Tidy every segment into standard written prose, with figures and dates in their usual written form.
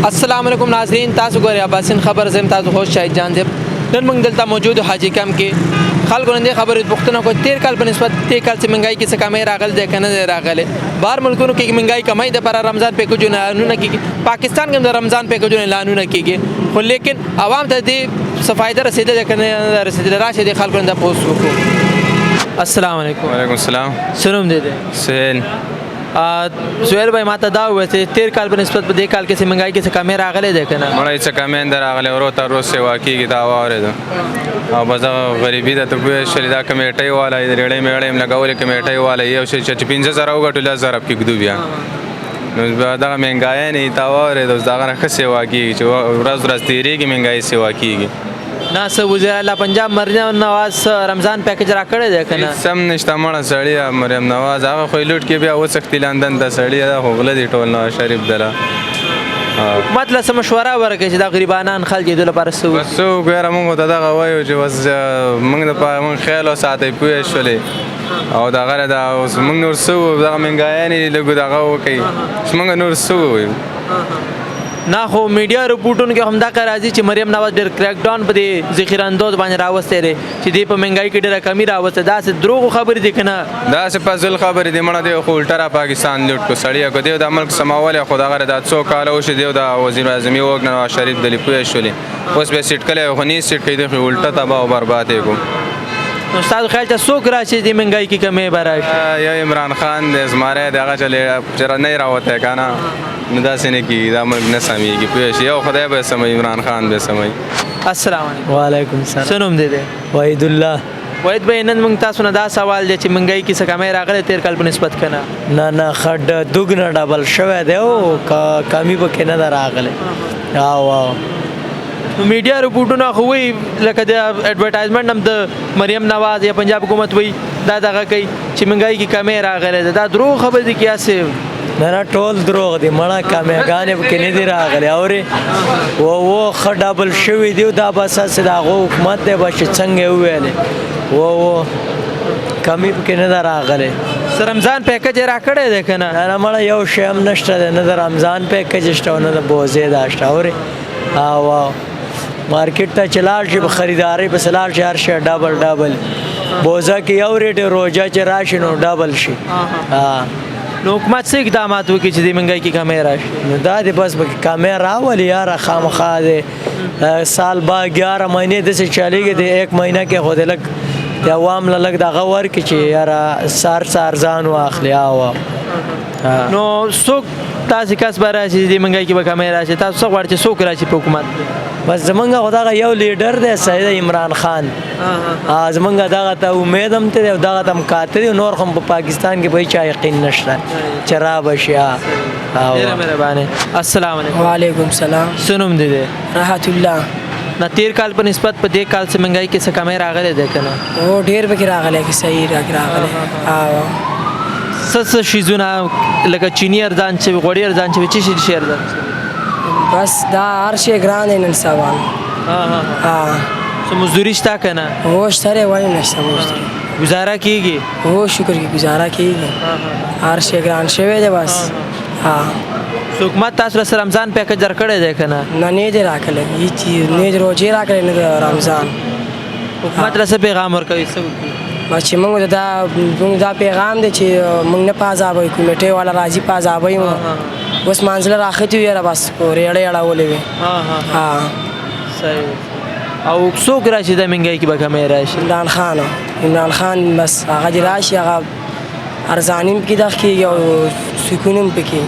अस्सलाम वालेकुम नाज़रीन, तासु ګورئ اباسین خبر زم تاسو خوش شاهد جان صاحب نن موږ دلته موجود حاجی کم کې خلکو نه خبرې پوښتنه کوي 13 کال په نسبت 13 کال چې مهنګای کې څه کمې راغل دی کنه راغله بهر ملکونو کې مهنګای کمای د پر رمضان پیکجونه اعلان کیږي پاکستان کې د رمضان پیکجونه اعلان کیږي خو لیکن عوام ته دې څه فائدہ رسیدل کنه رسیدل راشه د خلکو نه پوښتنه وکړو. السلام علیکم. وعلیکم السلام. سلام دې سهیل. سهیل بھائی ماته دا وایي چې 13 کال په نسبت په دې کال کې چې مهنګای کې څه کمې راغله دی کنه مړی څه کمې اندر راغله ورو تر روز سیوا کیږي دا واورېده او بس غریبي ده ته پوه شولې دا کمیټۍ والا د ریړۍ میړۍ هم لګولې کمیټۍ والا یو شی چې 15,000 وګټو 10,000 کېږدو بیا نو دغه مهنګای نه تا واورېده اوس دغه نه ښه سیوا کېږي چې ورځ ورځ تېرېږي مهنګای سیوا کېږي نه څه وزیر اعلی پنجاب مریم نواز رمضان پیکج راکړی دی کنه سم نشته مړه سړی مریم نواز هغه خو لوټ کې بیا وڅښتي لندن ته سړی دا خو غله دي ټول نواز شریف دله حکومت له څه مشوره ورکړي چې دا غریبانان خلک دې لپاره څه بس څوک یاره موږ ته دغه وایو چې بس موږ دپاره موږ خیال وساتئ پوه شولې او دغه دا اوس موږ نور څه ووایو دغه مهنګایانې لږ دغه وکړي چې موږ نور څه ووایو نه خو میډیا رپورټونو کې همدغه راځي چې مریم نواز ډېر کریک ډاون په دې ذخیره اندوز باندې راوستی دی چې دې په مهنګایي کې ډېره کمي راوسته داسې دروغو خبرې دي که نه داسې فضل خبرې دي مړه دی خو الټه را پاکستان لوټ کړو سړیه که دی د ملک سمولی خو دغه دا څو کاله وشي دی د وزیر اعظم یې وکړه نواز شریف دلې پوه شولې اوس بیا سیټ کلی خو نه سیټ کوي دی خو الټه تباه او برباد یې کړو نو ستاسو خیال ته څوک راشي دې مهنګایي کې کمې به راشي یو عمران خان دی زمری دی هغه چې نه یې راوتی که نه نو داسې نه کېږي دا ملک نه سمېږي پوه شي یو خدای به سموي عمران خان به سموي. السلام علیکم. وعلیکم السلام. څه نوم دی دی وحید الله. وحید بھائی نن موږ تاسو نه دا سوال دی چې مهنګایي کې څه کمې راغلی 13 کال په نسبت که نه نه خډ دوګنه ډبل شوی دی او کمی پکې نه ده راغلی او نو میډیا رپورټونه خو وایي لکه د اډورټایزمنټ هم د مریم نواز یا پنجاب حکومت وایي دا دغه کوي چې مهنګایي کې کمې راغلی ده دا دروغ خبرې دي که یاسې نه ټول دروغ دي مړه کامیاګانې پکې نه دي راغلي اورې و ښه ډبل شوي دي دا بس هسې د هغو حکومت دی به چې څنګه یې وویلې و کمی پکې نه ده راغلی رمضان پیکج یې راکړی دی که نه نه مړه یو شی هم نشته دی نه د رمضان پیکج شته او نه د بوزې دا شته اورې او مارکیټ ته چې لاړ شي په خریدارۍ پسې لاړ شي هر شی ډبل بوزه کې یو ریټ روژه چې راشي نو ډبل شي نو حکومت څه اقدامات وکړي چې د مهنګایي کې کمې راشي نو دا دی بس پکې کمې راولي یاره خامخا دی سال با 11 مهینې داسې چلیږي د 1 مهینه کې خو د لږ د عوام له لږ دغه ورکړي چې یاره سار ځان واخلي نو څوک تاسې کس به راشي د مهنګایي کې به کمې راشي تاسو څه غواړئ چې څوک راشي په حکومت بس زمونږ خو دغه یو لیډر دی سید عمران خان زمونږ دغه ته امید هم ته دی او دغه ته هم کاته دی نور خو په پاکستان کې به هېچا یقین نشته چې را به شي ډېره مهرباني. السلام علیکم. وعلیکم السلام. څه نوم دی دی راحت الله. نه 13 کال په نسبت په دې کال څه مهنګایي کې څه کمې راغلی دی که نه او ډېر پکې راغلی که صحیح راغلی څه شیزونه لکه چیني ارزان شوي غوړي ارزان شوي څه شي ارزان شوي بس دا هر شی ګران دی نن سبا څه مزدوري شته که نه هو شته دی ولې نشته مزدوري ګزاره کېږي هو شکر کې ګزاره کېږي هر شی ګران شوی دی بس حکومت تاسو له رمضان پیکج درکړی دی که نه نه دی راکړی هېڅ نه د روژې راکړی نه د رمضان حکومت له څه پیغام ورکوي څه وکړي بس چې موږ دا پیغام دی چې موږ نه په عذابوي کمیټۍ والا راځي په عذابوي اوس منزله راختي وي یاره بس ریړۍ اړولې وي صحیح او څوک راشي د مهنګایي کې به کمې راشي عمران خان بس هغه دې راشي هغه ارزاني هم پکې دغه کېږي او سکون هم پکې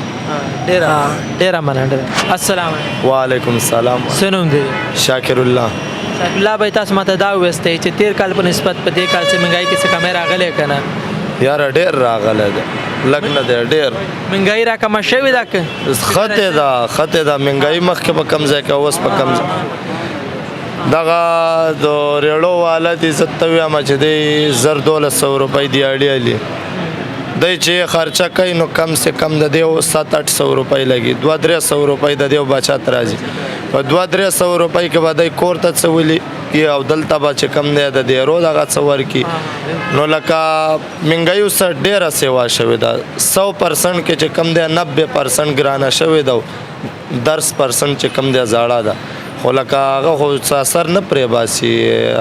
ډېره مننه. السلام علیکم. وعلیکم السلام. څه نوم دی شاکر الله. شاکر الله بھائی تاسو ماته دا وویستی چې 13 کال په نسبت په دې کال چې مهنګایي کې څه کمې راغلی که نه یاره ډېر راغلی دی لږ نه دی ډېر مهنګایي را کمه شوې ده که ښه ده مهنګایي مخکې په کم ځای کې اوس په کم ځای دغه د ریړو والا دي زه ته ویم چې دی 1,200 روپۍ دیاړي علي دی چې خرچه کوي نو کم سے کم د دیو 700-800 روپۍ لګي 200-300 روپۍ د دیو بچت راځي په 200-300 روپۍ کې به دی کور ته څه ولي او دلته به چې کم دی د دیرو دغه څه ورکي نو لکه مهنګایو سره ډېره سیوا شوې ده 100% کې چې کم دی 90% ګرانه شوې ده 10% چې کم دی زاړه ده خو لکه هغه خو اثر نه پرې باسي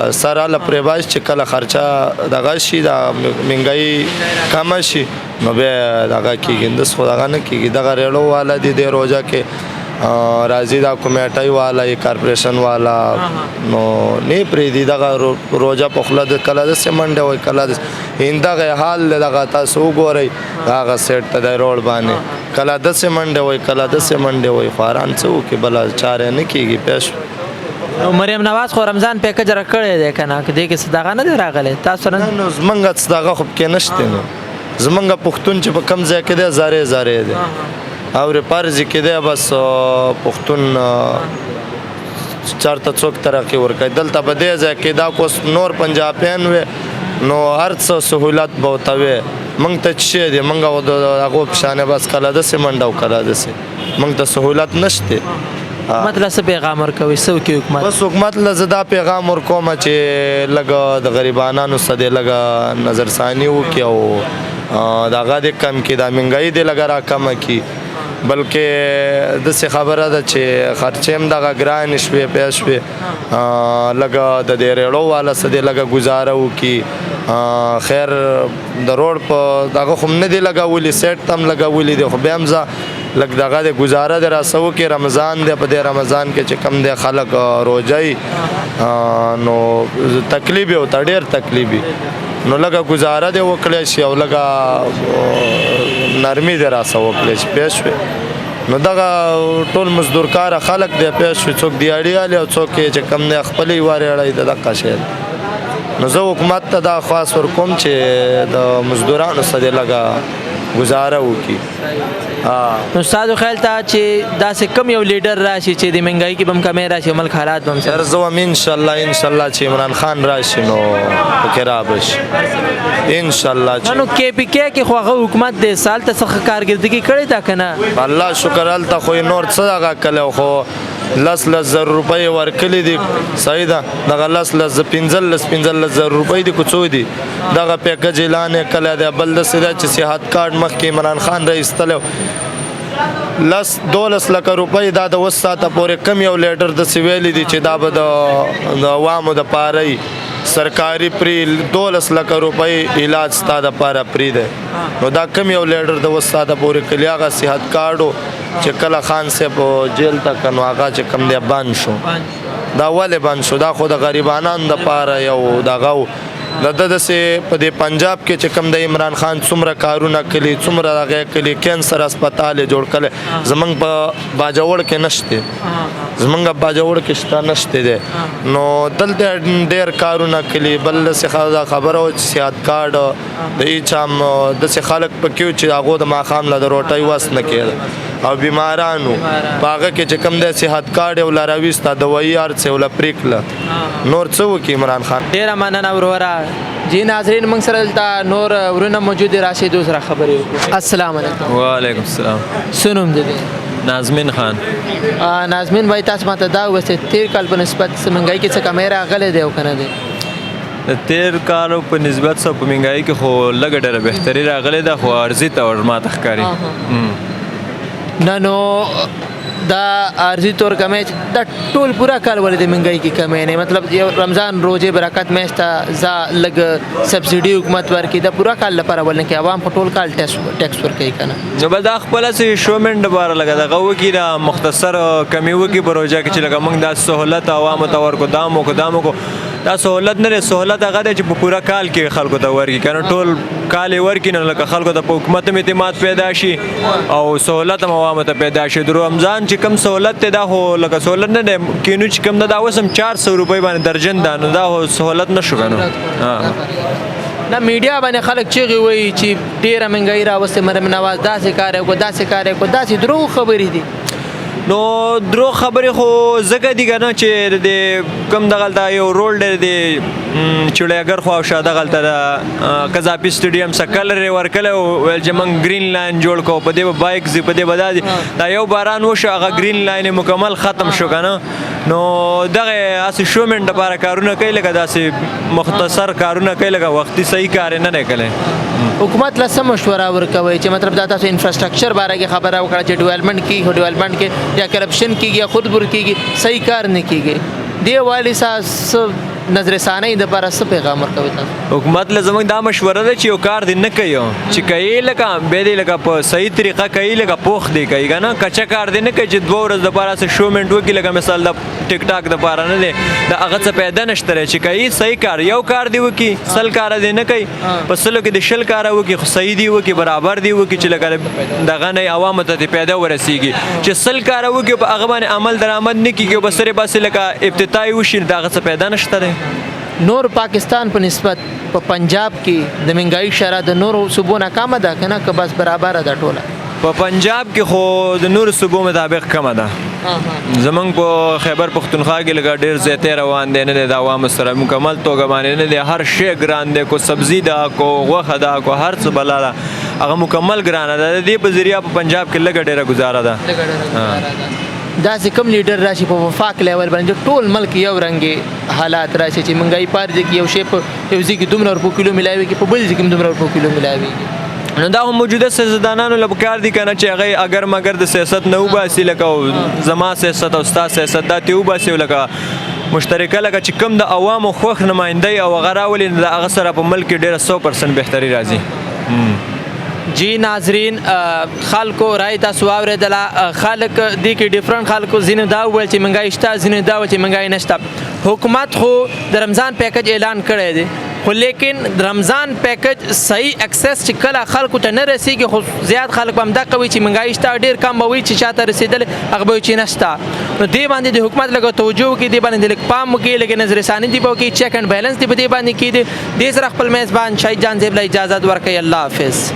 اثر هله پرې باسي چې کله خرچه دغه شي د مهنګایي کمه شي نو بیا دغه کېږي دس خو دغه نه کېږي دغه ریړو والا دي د روژه کې راځي دا کمیټۍ والا یې کارپوریشن والا نو نه پرېږدي دغه روژه په خوله د کله داسې منډې وایي کله داسې دغه حال دی دغه تاسو وګورئ هغه سیټ ته دی روډ باندې کله داسې منډې وایي کله داسې منډې وایي خو حران څه وکړي بله چارې نه کېږي پوه شو مریم نواز خو رمضان پیکج راکړی دی که نه که دې کې څه دغه نه دی راغلی تاسو سره نو زمونږ څه دغه خو پکې نشته نو زمونږ پښتون چې په کم ځای کې دی زارې زارې دی او پرځي کې دی بس پښتون چارته څوک ترقي ورکوي دلته په دې ځای کې دا کوس نور پنجابیان وي نو هر څه سهولت به ورته وي موږ ته څه شی دی موږ د هغو په شانې بس کله داسې منډه او کله داسې موږ ته سهولت نشته مطلب څه پیغام ورکوي څه وکړي حکومت بس حکومت له زه دا پیغام ورکوم چې لږ د غریبانانو څه دی لږ نظرثاني وکړي او د هغه دې کم کړي دا مهنګایي دې لږ راکمه کړي بلکې داسې خبره ده چې خرچې هم دغه ګرانې شوې پیدا شوې لږ د دې ریړو والا څه دی لږ ګزاره وکړي خیر د روډ په دغه خو هم نه دی لګولي سیټ ته هم لګولي دی خو بیا هم زه لږ دغه د ګزاره دی راسه وکړي رمضان دی په دې رمضان کې چې کم دی خلک روژه نو تکلیف یې ورته ډېر تکلیف وي نو لږه ګزاره دی وکړی شي او لږه نرمي دی راسه وکړی شي پوه شوې نو دغه ټول مزدورکاره خلک دی پوه شوې څوک دیاړي والي او څوک یې چې کم دی خپلې وارې اړوي د دغه شی نو زه حکومت ته دا خواست ورکوم چې د مزدورانو څه دی لږه ګزاره وکړي نو ستاسو خیال ته چې داسې کم یو لیډر راشي چې د مهنګایي کې به هم کمی راشي ملک حالات به هم سر زه وایم انشاءالله چې عمران خان راشي نو پکې را بشي انشاءالله نو کې پی کې کې خو هغه حکومت د سال ته څه کارګردګي کړې ده که نه الله شکر هلته خو یې نور څه هغه کلی خو 10,000 روپۍ ورکړي دي صحیح ده دغه 15,000 روپۍ دي که څو دي دغه پیکج اعلان یې کلی دی بل داسې ده چې صحت کارډ مخکې عمران خان را ایستلی 12 لکه روپۍ دا د اوس ساعته پورې کم یو لیډر داسې ویلي دي چې دا به د عوامو دپاره وي سرکاري پری 12 لکه روپۍ علاج ستا دپاره پری دی نو دا کم یو لیډر د اوس ساعته پورې کلي هغه صحت کارډ چې کله خان صاحب جیل ته که نو هغه چې کم دی بند شو دا ولې بند شو دا خو د غریبانانو دپاره یو دغه و د ده داسې په دې پنجاب کې چې کم د عمران خان څومره کارونه کړي څومره هغه کړي کینسر هسپتال یې جوړ کړی زموږ په باجوړ کې نشته زموږ باجوړ کې شته نشته دی نو دلته ډېر کارونه کړي بل داسې خبره وه چې صحت کارډ د هېچ هم داسې خلک پکې وو چې هغو د ماښام له د روټۍ وس نه کېده او بیمارانو په هغه کې چې کم دی صحت کارډ یې وله راویسته دوایي هر څه یې وله پرېکړله نور څه وکړي عمران خان ډېره مننه وروره جی ناظرین موږ سره دلته نور ورونه موجود دي راشي دوی سره خبرې وکړو السلام علیکم وعلیکم السلام څه نوم دی نازمین خان نازمین وایي تاسو ماته دا ووایئ تېر کال په نسبت مهنګایي کې څه کمی راغلی دی او که نه دی د تیر کالو په نسبت سره په مهنګایي کې خو لږه ډېره بهتري راغلې ده خو عرضي طور ماته ښکاري نه نو دا عرضی طور کمی دا ټول پورا کال ولې د مهنګایي کې کمی نه مطلب یو رمضان روزې برکت میاشت ته زه لږ سبسډي حکومت ورکړي دا پورا کال لپاره ولې کې عوام په ټول کال ټیکس ورکوي که نه نو به دا خپله څه شومنټ دپاره لږه دغه وکړي دا مختصر کمی وکړي په روژه کې چې لږه موږ دا سهولت عوامو ته ورکړو دا وکړو دا سهولت نه دی سهولت هغه دی چې په پوره کال کې خلکو ته ورکړي که نه ټول کال یې ورکړي نو لکه خلکو ته په حکومت هم اعتماد پیدا شي او سهولت هم عوامو ته پیدا شي د رمضان چې کوم سهولت دی دا خو لکه سهولت نه دی کینو چې کوم دا اوس هم 400 روپۍ باندې درجن ده نو دا خو سهولت نه شو که نه نه میډیا باندې خلک چیغې وایي چې ډېره مهنګایي راوستې مریم نواز داسې کار یې وکړو داسې کار یې وکړو داسې دروغ خبرې دي نو درو خبرې خو ځکه دي که نه چې د کوم دغلته یو رول دی د چړیاګر خو او شا دغلته د قذافي سټیډیم څخه کلر یې ورکلی ویل چې موږ ګرین لاین جوړ کوو په دې به بایک ځي په دې به دا دي دا یو باران وشو هغه ګرین لاین یې مکمل ختم شو که نه نو دغه هسې شومنټ دپاره کارونه کوي لکه داسې مختصر کارونه کوي لکه وختي صحیح کار یې نه دی کلی حکومت له څه مشوره ورکوي چې مطلب دا تاسو انفراسټرکچر باره کې خبره وکړه چې ډیولپمنټ کیږي خو ډیولپمنټ کې یا کرپشن کیږي یا خودبر کیږي صحیح کار نه کیږي دې والي ساس نظر ثانوي د لپاره څه پیغام ورکوي تاسو حکومت له زموږ دا مشوره ده چې یو کار دی نه کوي چې کوي لکه بیا دی لکه په صحیح طریقه کوي لکه پوخ دی کوي که نه کچه کار دی نه کوي چې 2 ورځې دپاره څه شومنټ وکړي لکه مثال د ټیک ټاک دپاره نه دی د هغه څه پیدا نشته دی چې کوي صحیح کار یو کار دی وکړي 100 کاره دی نه کوي په 100 کې د 10 کاره وکړي خو صحیح دی وکړي برابر دی وکړي چې لکه دغه نه عوامو ته پیدا ورسیږي چې 100 کاره وکړي په هغه باندې عمل درآمد نه کېږي بس سرې باسې لکه ابتدایي وشي د هغه څه پیدا نشته دی نور پاکستان په نسبت په پنجاب کې د منګایي شرح د نورو صوبو نه کمه ده که نه که بس برابره ده ټوله په پنجاب کې خو د نورو صوبو مطابق کمه ده زمونږ په خیبر پښتونخوا کې لکه ډېر زیاتې روان دی نه دی د عوامو سره مکمل توګه باندې نه دی هر شی ګران دی کو سبزي ده کو غوښه ده کو هر څه بلا ده هغه مکمل ګرانه ده د دې په ذریعه په پنجاب کې لږه ډېره گزاره ده داسې کوم لیډر راشي په وفاق لیول باندې ټول ملک یو رنګې حالات راشي چې منګایي پار دي کې یو شی په یو ځای کې 2 روپو کیلو ملاوي کې په بل ځای کې 2 روپو کیلو ملاوي نو دا هم موجوده سیاستدانانو له پکار دي که نه چې هغه اگر مگر د سیاست نه وباسي لکه زما سیاست او ستا سیاست دا ترې وباسي لکه مشترکه لکه چې کوم د عوامو خوښ نمایندی او هغه راولي د هغه سره په ملک کې ډېره 100% بهتري راځي جی ناظرین خلکو رای تاسو واورېدله خلک دې کې ډیفرنٹ خلکو ځینې دا وویل چې منګایي شته ځینې دا وویل چې منګایي نشته حکومت خو د رمضان پیکج اعلان کړی دی خو لیکن د رمضان پیکج صحیح اکسس چې کله خلکو ته نه رسیږي خو زیات خلک به همدا کوي چې منګایي شته ډېر کم به وي چې چاته رسېدلی هغه به وي چې نشته نو دې باندې د حکومت لږ توجه وکړي دې باندې لږ پام وکړي لږ نظر ثاني دې به وکړي چیک اینډ بیلنس دې په دې باندې کېږي دې سره خپل میزبان شهید جان زیب له اجازت ورکوي الله حافظ